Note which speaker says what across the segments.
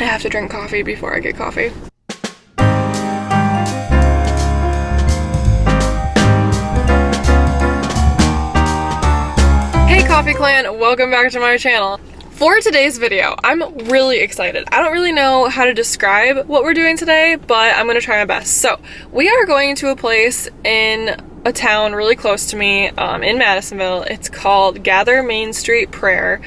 Speaker 1: I have to drink coffee before I get coffee. Hey Coffee Clan, welcome back to my channel. For today's video, I'm really excited. I don't really know how to describe what we're doing today, but I'm gonna try my best. So, we are going to a place in a town really close to me in Madisonville. It's called Gather Main Street Prayer,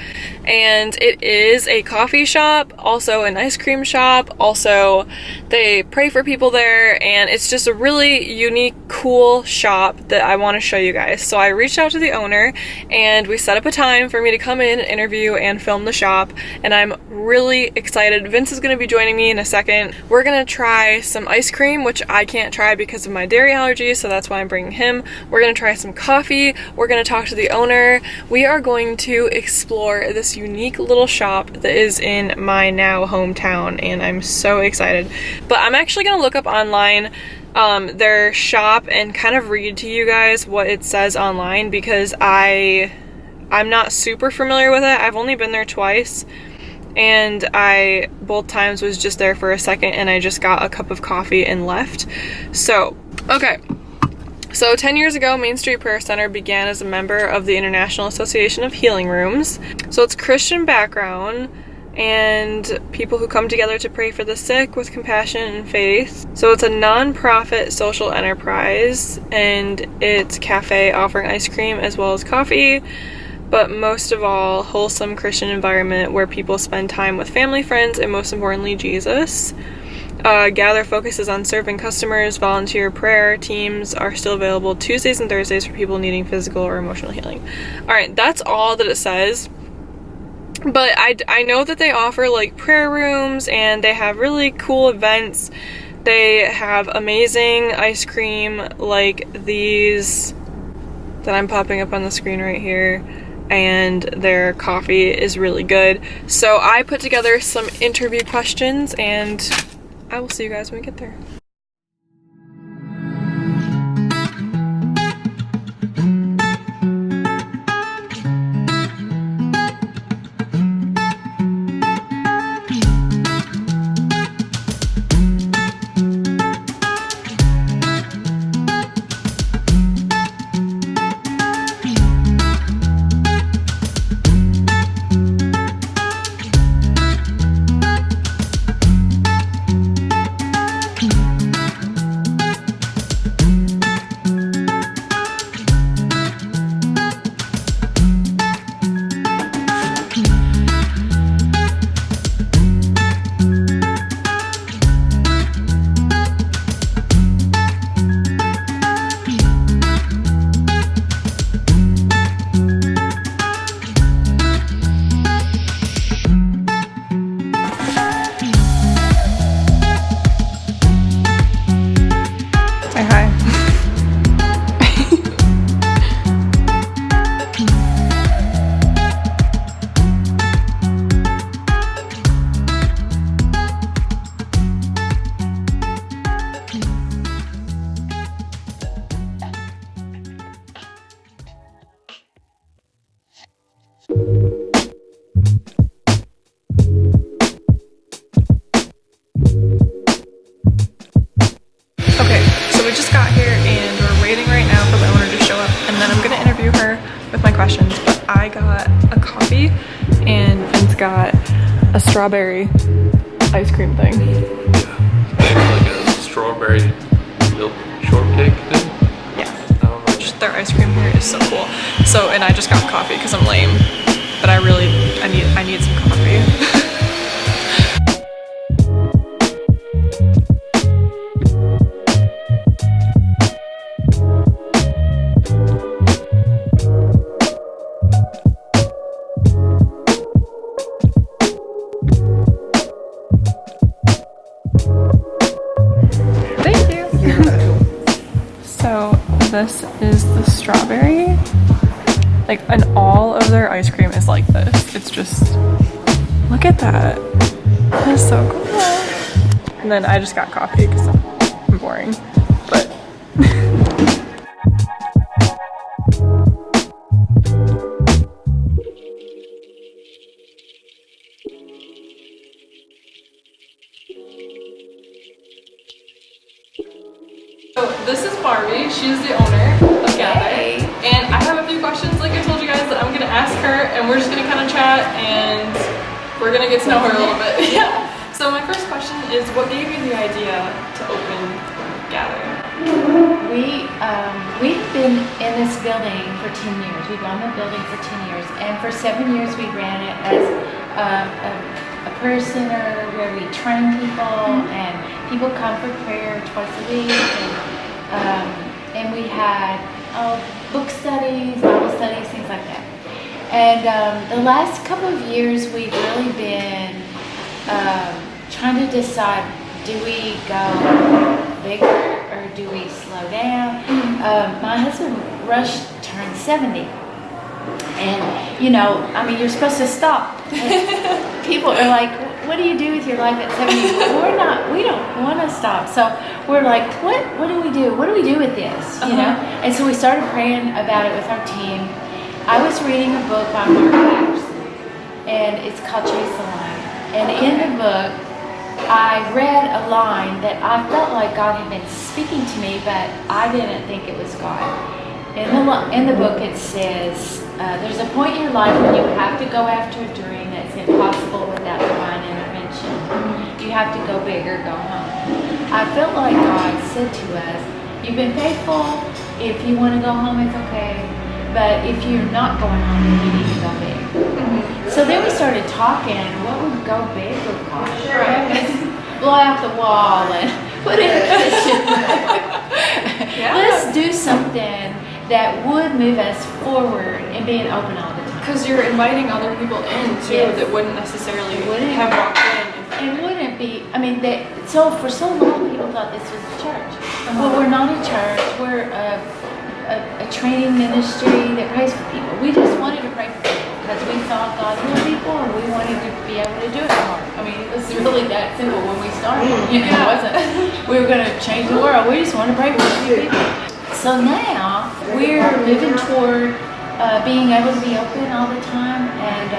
Speaker 1: and it is a coffee shop, also an ice cream shop. Also, they pray for people there, and it's just a really unique, cool shop that I want to show you guys. So I reached out to the owner, and we set up a time for me to come in, interview, and film the shop, and I'm really excited. Vince is going to be joining me in a second. We're going to try some ice cream, which I can't try because of my dairy allergies, so that's why I'm bringing him. We're gonna try some coffee. We're gonna talk to the owner. We are going to explore this unique little shop that is in my now hometown, and I'm so excited. But I'm actually gonna look up online their shop and kind of read to you guys what it says online, because I'm not super familiar with it. I've only been there twice, and I both times was just there for a second, and I just got a cup of coffee and left. So, okay. So 10 years ago, Main Street Prayer Center began as a member of the International Association of Healing Rooms. So it's Christian background and people who come together to pray for the sick with compassion and faith. So it's a non-profit social enterprise, and it's cafe offering ice cream as well as coffee, but most of all, wholesome Christian environment where people spend time with family, friends, and most importantly, Jesus. Gather focuses on serving customers. Volunteer prayer teams are still available Tuesdays and Thursdays for people needing physical or emotional healing. Alright, that's all that it says. But I know that they offer like prayer rooms, and they have really cool events. They have amazing ice cream like these that I'm popping up on the screen right here, and their coffee is really good. So I put together some interview questions, and I will see you guys when we get there. Questions, but I got a coffee and Vince got a strawberry ice cream thing.
Speaker 2: Yeah, maybe like a strawberry milk shortcake thing?
Speaker 1: Yeah. Oh, just their ice cream here is so cool. So, and I just got coffee because I'm lame, but I need some coffee. This is the strawberry. Like, and all of their ice cream is like this. It's just, look at that. That is so cool. And then I just got coffee because I'm boring. But this is Barbie. She's the owner of Gather.
Speaker 3: Hey.
Speaker 1: And I have a few questions, like I told you guys, that I'm gonna ask her, and we're just gonna kind of chat, and we're gonna get to know her a little bit. Yeah. So my first question is, what gave you the idea to open Gather?
Speaker 3: We've been in this building for 10 years. We've owned the building for 10 years, and for 7 years we ran it as a prayer center where we train people, and people come for prayer twice a week, and we had book studies, Bible studies, things like that. And the last couple of years we've really been trying to decide, do we go bigger or do we slow down? My husband Rush turned 70, and you're supposed to stop. People are like, what do you do with your life at 70? We don't want to stop. So we're like, what do we do? What do we do with this? You know? And so we started praying about it with our team. I was reading a book by Mark Patterson, and it's called Chase the Line. And in the book, I read a line that I felt like God had been speaking to me, but I didn't think it was God. In the book it says, there's a point in your life when you have to go after a dream that's impossible without divine intervention. You have to go big or go home. I felt like God said to us, you've been faithful. If you want to go home, it's okay. But if you're not going home, then you need to go big. So then we started talking, what would go big or cost? Blow out the wall and put in a kitchen. Let's do something that would move us forward and being open all the time.
Speaker 1: Because you're inviting other people in too that wouldn't necessarily have walked in.
Speaker 3: It wouldn't be, so for so long people thought this was a church. Well, we're not a church, we're a training ministry that prays for people. We just wanted to pray for people because we saw God heal people, and we wanted to be able to do it more. It was really that simple when we started. It wasn't, we were going to change the world. We just wanted to pray for people. So now we're moving toward being able to be open all the time, and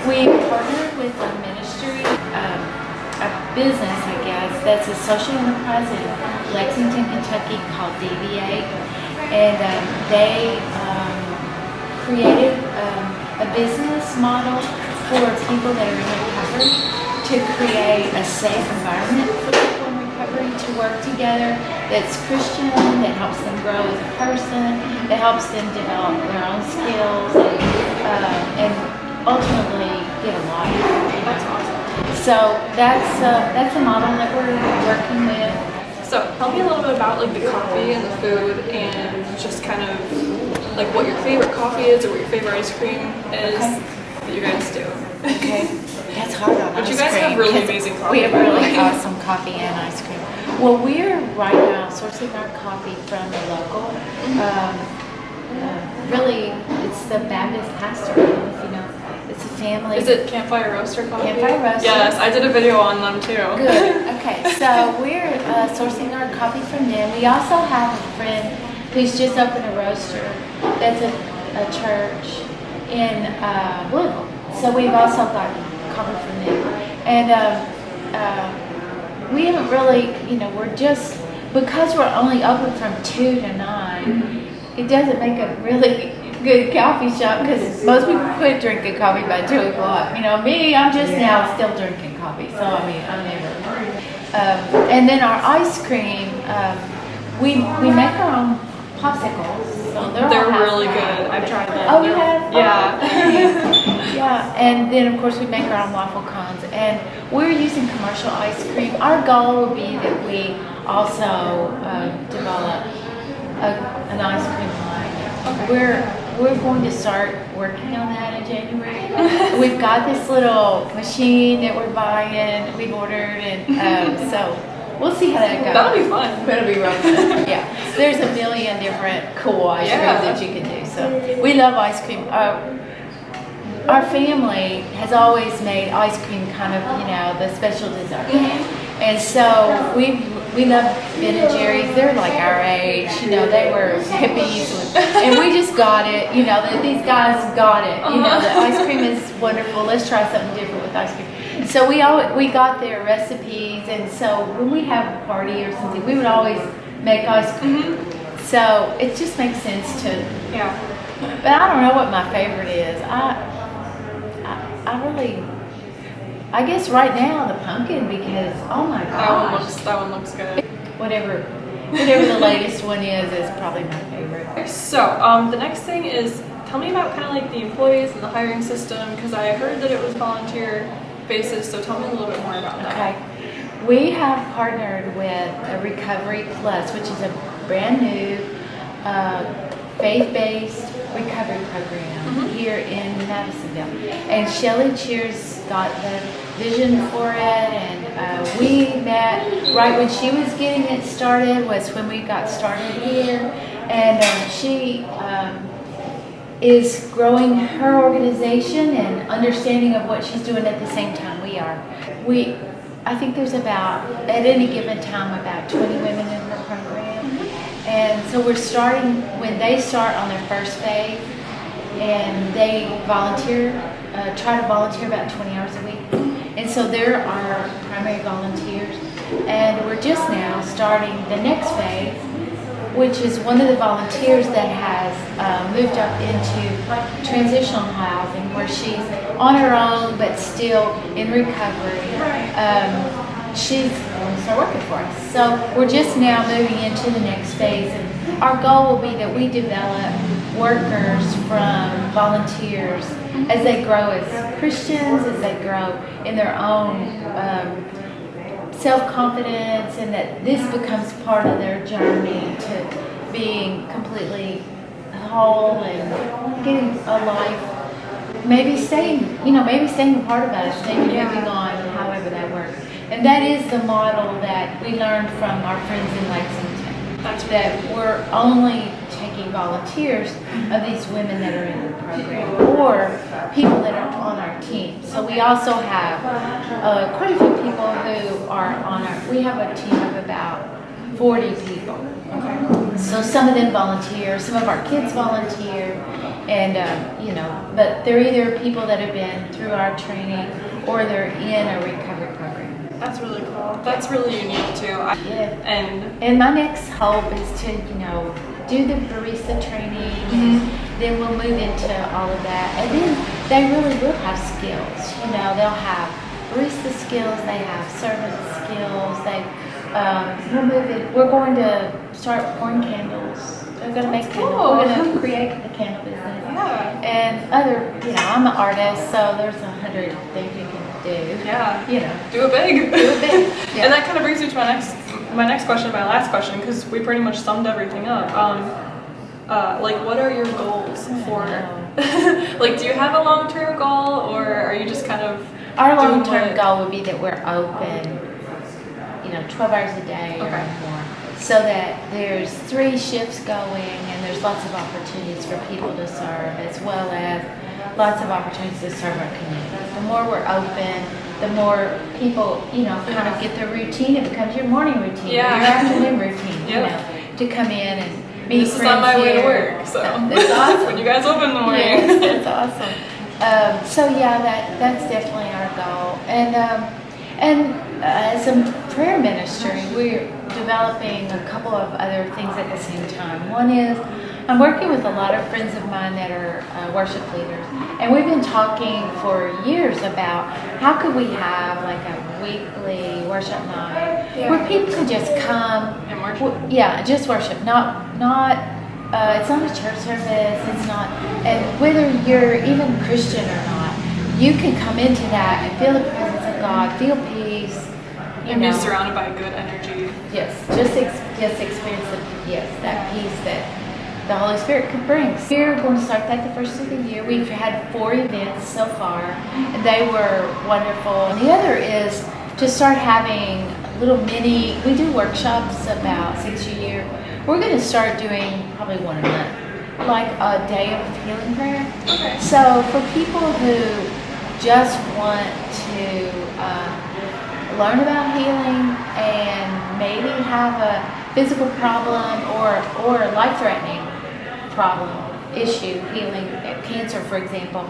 Speaker 3: we partnered with a ministry, a business, I guess, that's a social enterprise in Lexington, Kentucky called DV8, and they created a business model for people that are in recovery to create a safe environment for people in recovery to work together that's Christian, that helps them grow as a person, that helps them develop their own skills, and ultimately get a life.
Speaker 1: That's awesome.
Speaker 3: So that's a model that we're working with.
Speaker 1: So tell me a little bit about like the coffee and the food, and just kind of like what your favorite coffee is or what your favorite ice cream is that you guys do.
Speaker 3: Okay. That's hard on
Speaker 1: But
Speaker 3: ice
Speaker 1: you guys
Speaker 3: cream.
Speaker 1: have really amazing coffee.
Speaker 3: We have really awesome coffee and ice cream. Well, we're right now sourcing our coffee from a local. Really, it's the Baptist pastor, if you know. It's a family.
Speaker 1: Is it Campfire Roaster coffee?
Speaker 3: Campfire Roaster.
Speaker 1: Yes, I did a video on them too.
Speaker 3: Good. Okay, so we're sourcing our coffee from them. We also have a friend who's just opened a roaster that's a church in Louisville. So we've also got coffee from them. And we haven't really, we're just, because we're only open from 2 to 9, it doesn't make a really good coffee shop because most people quit drinking coffee by 2 o'clock. Me, I'm just now still drinking coffee, so I'm never. And then our ice cream, we make our own popsicles. So
Speaker 1: they're really good. I've tried them.
Speaker 3: Oh, you have?
Speaker 1: Yeah.
Speaker 3: Yeah, and then of course we make our own waffle cones, and we're using commercial ice cream. Our goal will be that we also develop an ice cream line. Okay. We're going to start working on that in January. We've got this little machine that we're buying, we've ordered, and so we'll see how that goes.
Speaker 1: That'll be fun.
Speaker 3: That'll be real fun. Yeah, there's a million different cool ice creams that you can do. So we love ice cream. Our family has always made ice cream kind of, the special dessert. And so we love Ben and Jerry's. They're like our age, they were hippies, and we just got it. These guys got it. The ice cream is wonderful. Let's try something different with ice cream. So we got their recipes, and so when we have a party or something, we would always make ice cream. So it just makes sense to.
Speaker 1: Yeah.
Speaker 3: But I don't know what my favorite is. I really, I guess right now the pumpkin, because oh my gosh,
Speaker 1: That one looks good.
Speaker 3: whatever the latest one is probably my favorite.
Speaker 1: So, the next thing is, tell me about kind of like the employees and the hiring system, because I heard that it was volunteer basis, so tell me a little bit more about that.
Speaker 3: Okay. We have partnered with a Recovery Plus, which is a brand new faith-based recovery program here in Madisonville. And Shelley Cheers got the vision for it, and we met right when she was getting it started, was when we got started here. And she is growing her organization and understanding of what she's doing at the same time we are. I think there's about, at any given time, about 20 women in her program. And so we're starting, when they start on their first phase, and they volunteer, try to volunteer about 20 hours a week. And so they're our primary volunteers. And we're just now starting the next phase, which is one of the volunteers that has moved up into transitional housing, where she's on her own but still in recovery. She's going to start working for us. So we're just now moving into the next phase, and our goal will be that we develop workers from volunteers as they grow as Christians, as they grow in their own self-confidence, and that this becomes part of their journey to being completely whole and getting a life, maybe staying a part of us, maybe moving on, however that works. And that is the model that we learned from our friends in Lexington. That we're only taking volunteers of these women that are in the program, or people that are on our team. So we also have quite a few people who are on we have a team of about 40 people. Okay. So some of them volunteer, some of our kids volunteer, and but they're either people that have been through our training or they're in a recovery program.
Speaker 1: That's really cool. That's really unique too.
Speaker 3: And my next hope is to, do the barista training. Then we'll move into all of that. And then they really will have skills. They'll have barista skills, they have servant skills, we're going to start pouring candles. They're going to make candles. We're going to create a candle business.
Speaker 1: Yeah.
Speaker 3: And I'm an artist, so there's 100 things you can do.
Speaker 1: Yeah. Do it big.
Speaker 3: Do it big. Yeah.
Speaker 1: And that kind of brings me to my next question, my last question, because we pretty much summed everything up. What are your goals for? Do you have a long-term goal, or are you just kind of?
Speaker 3: Our long-term goal would be that we're open, 12 hours a day or more, so that there's 3 shifts going, and there's lots of opportunities for people to serve, as well as lots of opportunities to serve our community. The more we're open, the more people, kind of get their routine. It becomes your morning routine, your afternoon routine, to come in and meet friends. This is on my way to work, so
Speaker 1: that's awesome. When you guys open in the morning.
Speaker 3: Yes, that's awesome. That's definitely our goal. And as a prayer ministry, we're developing a couple of other things at the same time. One is, I'm working with a lot of friends of mine that are worship leaders, and we've been talking for years about how could we have like a weekly worship night where people could just come
Speaker 1: and worship.
Speaker 3: Just worship. Not it's not a church service. It's not, and whether you're even Christian or not, you can come into that and feel the presence of God, feel peace.
Speaker 1: And be surrounded by good energy.
Speaker 3: Yes, just experience that peace that the Holy Spirit could bring. We're going to start that the first of the year. We've had 4 events so far, and they were wonderful. And the other is to start having we do workshops about 6 a year. We're going to start doing probably 1 a month, like a day of healing prayer.
Speaker 1: Okay.
Speaker 3: So for people who just want to learn about healing and maybe have a physical problem or a life-threatening problem, issue, healing, cancer, for example,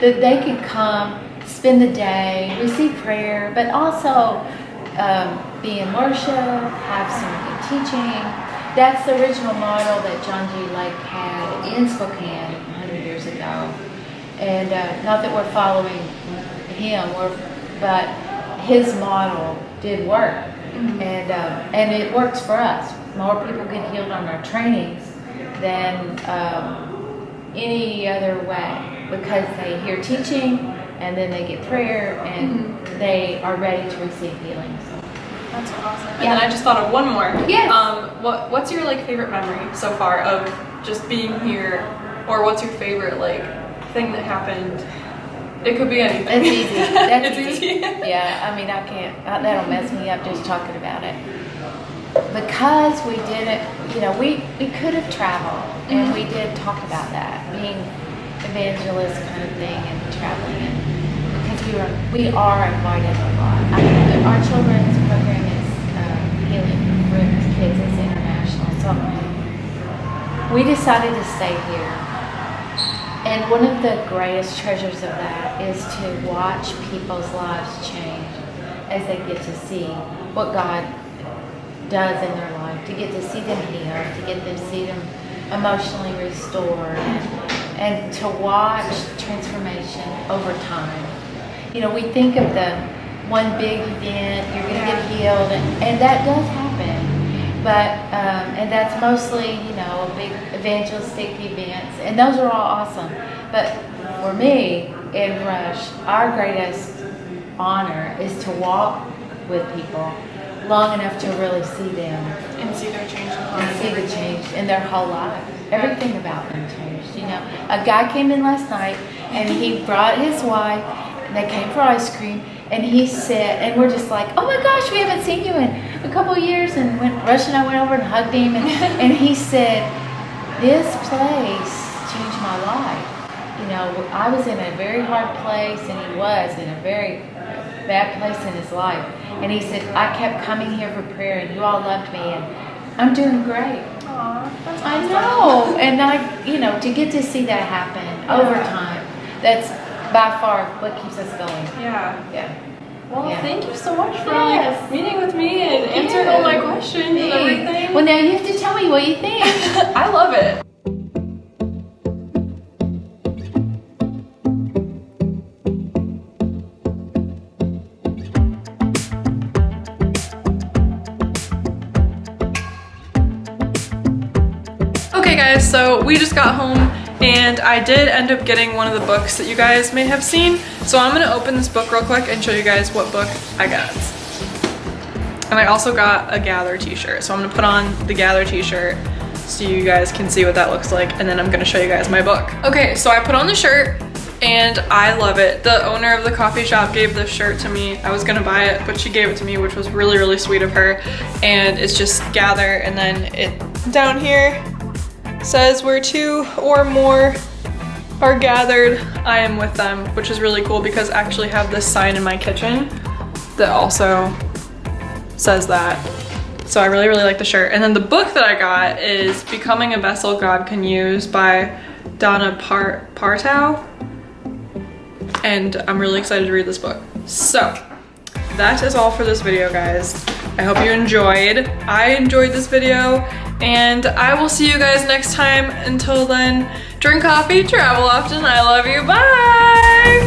Speaker 3: that they could come, spend the day, receive prayer, but also be in worship, have some good teaching, that's the original model that John G. Lake had in Spokane 100 years ago. And not that we're following him, but his model did work. And it works for us. More people get healed on our trainings than any other way, because they hear teaching and then they get prayer and they are ready to receive healing. So.
Speaker 1: That's awesome. And
Speaker 3: Yeah.
Speaker 1: then I just thought of one more.
Speaker 3: Yes.
Speaker 1: What's your like favorite memory so far of just being here, or what's your favorite like thing that happened? It could be anything.
Speaker 3: That's easy. That's
Speaker 1: It's
Speaker 3: easy.
Speaker 1: easy.
Speaker 3: Yeah, I mean, I can't, that'll mess me up just talking about it. Because we didn't, we could have traveled, and we did talk about that, being evangelist kind of thing and traveling, and because we are invited a lot. Our children's program is healing for kids. It's international, so we decided to stay here. And one of the greatest treasures of that is to watch people's lives change as they get to see what God does in their life, to get to see them healed, to get to see them emotionally restored, and to watch transformation over time. We think of the one big event, you're going to get healed, and that does happen. But, and that's mostly, big evangelistic events, and those are all awesome. But for me, in Rush, our greatest honor is to walk with people long enough to really see them.
Speaker 1: And see their change in life.
Speaker 3: And see the change in their whole life. Everything about them changed. A guy came in last night, and he brought his wife, and they came for ice cream, and he said, and we're just like, oh my gosh, we haven't seen you in a couple of years, and Rush and I went over and hugged him, and he said, this place changed my life. I was in a very hard place, and he was in a very bad place in his life, and he said, I kept coming here for prayer, and you all loved me, and I'm doing great.
Speaker 1: Aw, that's awesome.
Speaker 3: I know, and to get to see that happen over time, that's by far what keeps us going.
Speaker 1: Yeah. Well,
Speaker 3: Yeah.
Speaker 1: thank you so much for
Speaker 3: Yes.
Speaker 1: like meeting with me and answering all my questions and everything.
Speaker 3: Well, now you have to tell me what you think.
Speaker 1: I love it. Okay guys, so we just got home and I did end up getting one of the books that you guys may have seen. So I'm gonna open this book real quick and show you guys what book I got. And I also got a Gather t-shirt. So I'm gonna put on the Gather t-shirt so you guys can see what that looks like, and then I'm gonna show you guys my book. Okay, so I put on the shirt and I love it. The owner of the coffee shop gave this shirt to me. I was gonna buy it, but she gave it to me, which was really, really sweet of her. And it's just Gather, and then it down here says where two or more are gathered, I am with them, which is really cool because I actually have this sign in my kitchen that also says that. So I really, really like the shirt. And then the book that I got is Becoming a Vessel God Can Use by Donna Partow. And I'm really excited to read this book. So that is all for this video, guys. I hope you enjoyed. I enjoyed this video, and I will see you guys next time. Until then, drink coffee, travel often. I love you. Bye!